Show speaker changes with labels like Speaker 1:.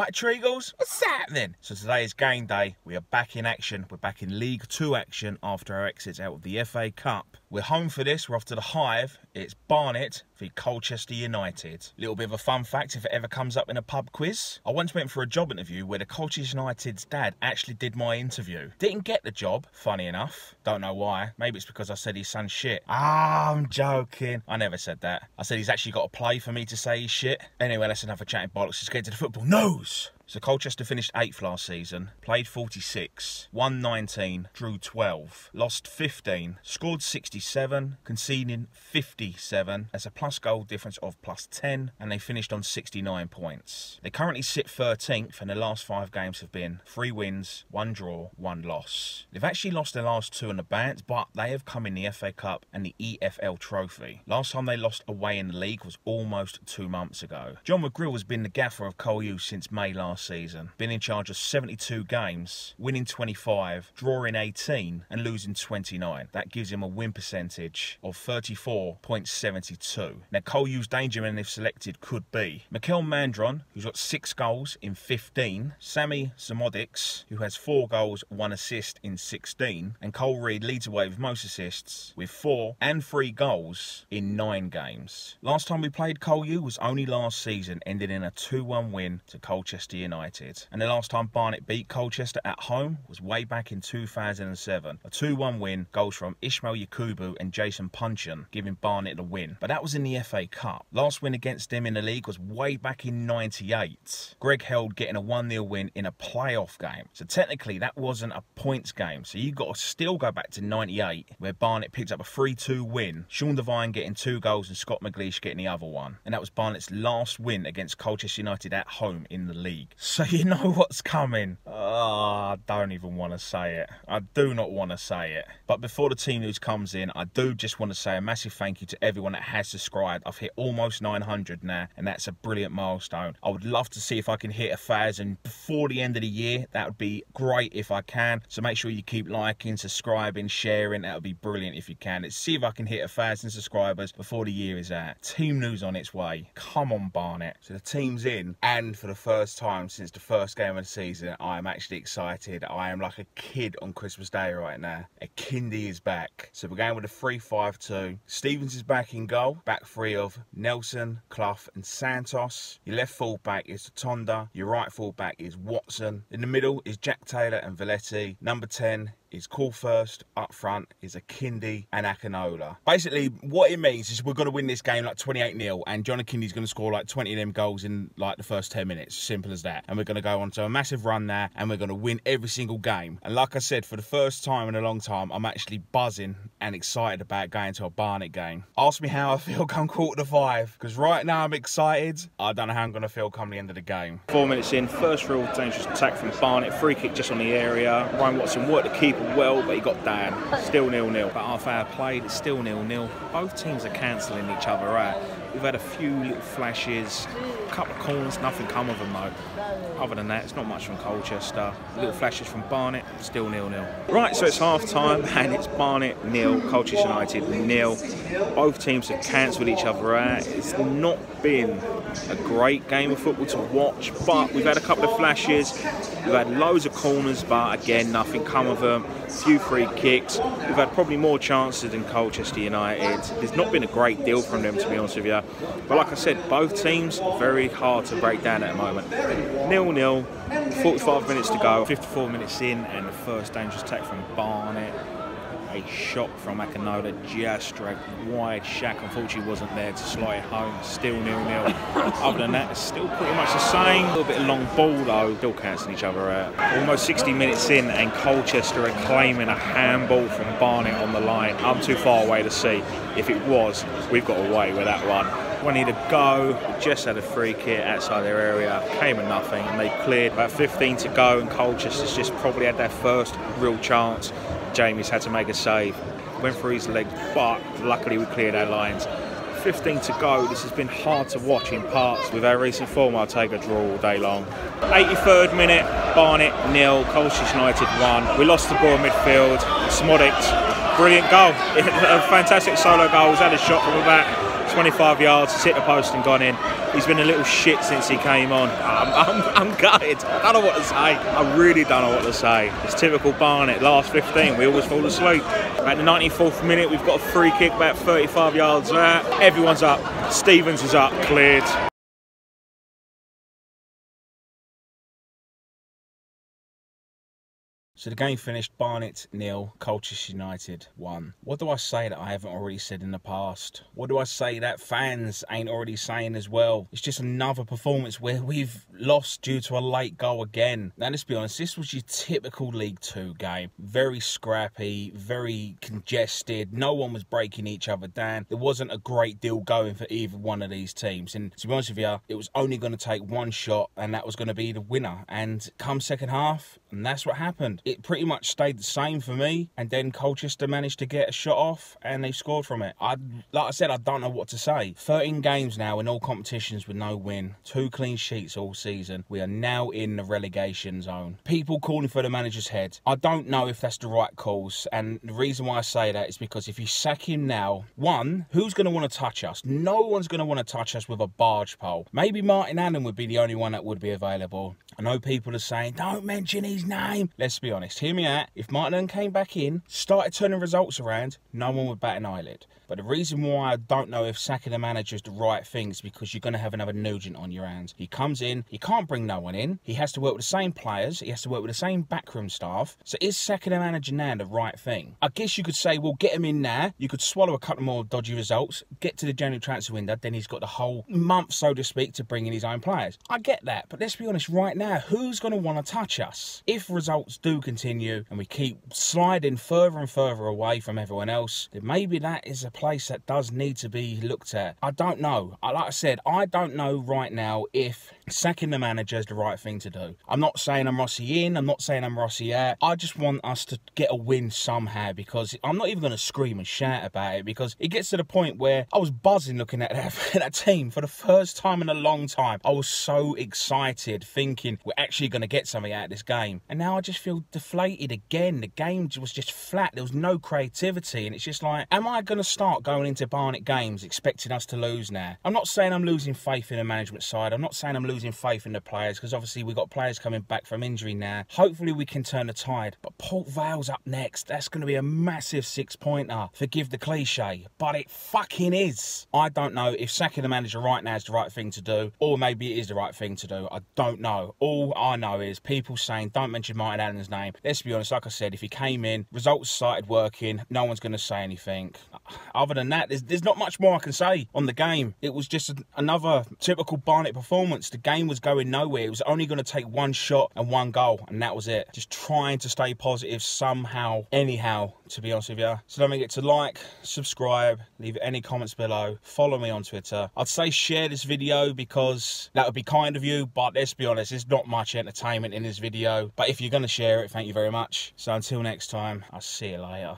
Speaker 1: Right, Treagles, what's happening? So today is game day. We are back in action. We're back in League 2 action after our exits out of the FA Cup. We're home for this. We're off to the Hive. It's Barnet v Colchester United. Little bit of a fun fact if it ever comes up in a pub quiz. I once went for a job interview where the Colchester United's dad actually did my interview. Didn't get the job, funny enough. Don't know why. Maybe it's because I said his son's shit. Ah, I'm joking. I never said that. I said he's actually got to play for me to say he's shit. Anyway, let's enough of chatting bollocks. Let's get to the football. Nose! So Colchester finished 8th last season, played 46, won 19, drew 12, lost 15, scored 67, conceding 57, as a plus goal difference of plus 10, and they finished on 69 points. They currently sit 13th, and their last 5 games have been 3 wins, 1 draw, 1 loss. They've actually lost their last 2 in the bounce, but they have come in the FA Cup and the EFL Trophy. Last time they lost away in the league was almost 2 months ago. John McGrill has been the gaffer of Col U since May last season, been in charge of 72 games, winning 25, drawing 18 and losing 29. That gives him a win percentage of 34.72. Now Col U's danger men they've selected could be Mikel Mandron, who's got 6 goals in 15, Sammy Zamodics, who has 4 goals, 1 assist in 16, and Cole Reid leads away with most assists with 4 and 3 goals in 9 games. Last time we played Col U was only last season, ending in a 2-1 win to Colchester United. And the last time Barnet beat Colchester at home was way back in 2007. A 2-1 win, goals from Ismail Yakubu and Jason Punchin, giving Barnet the win. But that was in the FA Cup. Last win against them in the league was way back in 98. Greg Held getting a 1-0 win in a playoff game. So technically that wasn't a points game. So you've got to still go back to 98, where Barnet picked up a 3-2 win. Sean Devine getting 2 goals and Scott McLeish getting the other one. And that was Barnet's last win against Colchester United at home in the league. So you know what's coming. Oh, I don't even want to say it. I do not want to say it. But before the team news comes in, I do just want to say a massive thank you to everyone that has subscribed. I've hit almost 900 now, and that's a brilliant milestone. I would love to see if I can hit 1,000 before the end of the year. That would be great if I can. So make sure you keep liking, subscribing, sharing. That would be brilliant if you can. Let's see if I can hit 1,000 subscribers before the year is out. Team news on its way. Come on, Barnet. So the team's in, and for the first time since the first game of the season, I am actually excited. I am like a kid on Christmas Day right now. A Kindy is back. So we're going with a 3-5-2. Stevens is back in goal. Back 3 of Nelson, Clough and Santos. Your left full back is Tonda. Your right full back is Watson. In the middle is Jack Taylor and Valetti. Number 10 is Coolfirst. Up front is a Kindy and Akinola. Basically, what it means is we're going to win this game like 28-0, and John Kindy's going to score like 20 of them goals in like the first 10 minutes. Simple as that. And we're going to go on to a massive run now, and we're going to win every single game. And like I said, for the first time in a long time, I'm actually buzzing and excited about going to a Barnet game. Ask me how I feel come 4:45, because right now I'm excited. I don't know how I'm going to feel come the end of the game. 4 minutes in, first real dangerous attack from Barnet. Free kick just on the area. Ryan Watson worked the keeper well, but he got down. Still 0-0. About half hour played, it's still 0-0. Both teams are cancelling each other out. We've had a few little flashes, a couple of corners, nothing come of them though. Other than that, it's not much from Colchester. Little flashes from Barnet, still 0-0. Right, so it's half time and it's Barnet 0, Colchester United 0. Both teams have cancelled each other out. It's not been a great game of football to watch, but we've had a couple of flashes. We've had loads of corners, but again, nothing come of them. A few free kicks. We've had probably more chances than Colchester United. There's not been a great deal from them, to be honest with you. But like I said, both teams are very hard to break down at the moment. 0-0, 45 minutes to go, 54 minutes in, and the first dangerous attack from Barnet. A shot from Akinola, just straight wide. Shaq unfortunately wasn't there to slide it home. Still 0-0. Other than that, it's still pretty much the same. A little bit of long ball though, still cancelling each other out. Almost 60 minutes in and Colchester are claiming a handball from Barnet on the line. I'm too far away to see. If it was, we've got away with that one. One need to go, just had a free kick outside their area, came at nothing, and they cleared. About 15 to go, and Colchester's just probably had their first real chance. Jamie's had to make a save, went through his legs, but luckily we cleared our lines. 15 to go. This has been hard to watch in parts. With our recent form, I'll take a draw all day long. 83rd minute, Barnet 0, Colchester United 1. We lost the ball in midfield. Smodic, brilliant goal. A fantastic solo goal. He's had a shot from the back. 25 yards, he's hit the post and gone in. He's been a little shit since he came on. I'm gutted. I don't know what to say. I really don't know what to say. It's typical Barnet. Last 15, we always fall asleep. At the 94th minute, we've got a free kick about 35 yards out. Everyone's up. Stevens is up, cleared. So the game finished Barnet 0, Colchester United 1. What do I say that I haven't already said in the past? What do I say that fans ain't already saying as well? It's just another performance where we've lost due to a late goal again. Now let's be honest, this was your typical League 2 game. Very scrappy, very congested. No one was breaking each other down. There wasn't a great deal going for either one of these teams. And to be honest with you, it was only going to take one shot and that was going to be the winner. And come second half, and that's what happened. It pretty much stayed the same for me, and then Colchester managed to get a shot off and they scored from it. Like I said, I don't know what to say. 13 games now in all competitions with no win, 2 clean sheets all season. We are now in the relegation zone. People calling for the manager's head. I don't know if that's the right calls, and the reason why I say that is because if you sack him now, one, who's going to want to touch us? No one's going to want to touch us with a barge pole. Maybe Martin Allen would be the only one that would be available. I know people are saying, don't mention his name. Let's be honest, hear me out. If Martin Allen came back in, started turning results around, no one would bat an eyelid. But the reason why I don't know if sacking the manager is the right thing is because you're going to have another Nugent on your hands. He comes in, he can't bring no one in. He has to work with the same players. He has to work with the same backroom staff. So is sacking the manager now the right thing? I guess you could say, well, get him in now. You could swallow a couple more dodgy results, get to the January transfer window, then he's got the whole month, so to speak, to bring in his own players. I get that, but let's be honest, right now, who's going to want to touch us? If results do continue and we keep sliding further and further away from everyone else, then maybe that is a place that does need to be looked at. I don't know. Like I said, I don't know right now if sacking the manager is the right thing to do. I'm not saying I'm Rossi in, I'm not saying I'm Rossi out. I just want us to get a win somehow, because I'm not even going to scream and shout about it, because it gets to the point where I was buzzing looking at that team for the first time in a long time. I was so excited thinking we're actually going to get something out of this game, and now I just feel deflated again. The game was just flat. There was no creativity, and it's just like, am I going to start going into Barnet games expecting us to lose now? I'm not saying I'm losing faith in the management side. I'm not saying I'm losing faith in the players, because obviously we've got players coming back from injury now. Hopefully we can turn the tide. But Port Vale's up next. That's going to be a massive 6-pointer. Forgive the cliche, but it fucking is. I don't know if sacking the manager right now is the right thing to do, or maybe it is the right thing to do. I don't know. All I know is people saying don't mention Martin Allen's name. Let's be honest, like I said, if he came in, results started working, no one's going to say anything. Other than that, there's not much more I can say on the game. It was just another typical Barnet performance. The game was going nowhere. It was only going to take one shot and one goal, and that was it. Just trying to stay positive somehow, anyhow, to be honest with you. So don't forget to like, subscribe, leave any comments below, follow me on Twitter. I'd say share this video because that would be kind of you, but let's be honest, there's not much entertainment in this video. But if you're going to share it, thank you very much. So until next time, I'll see you later.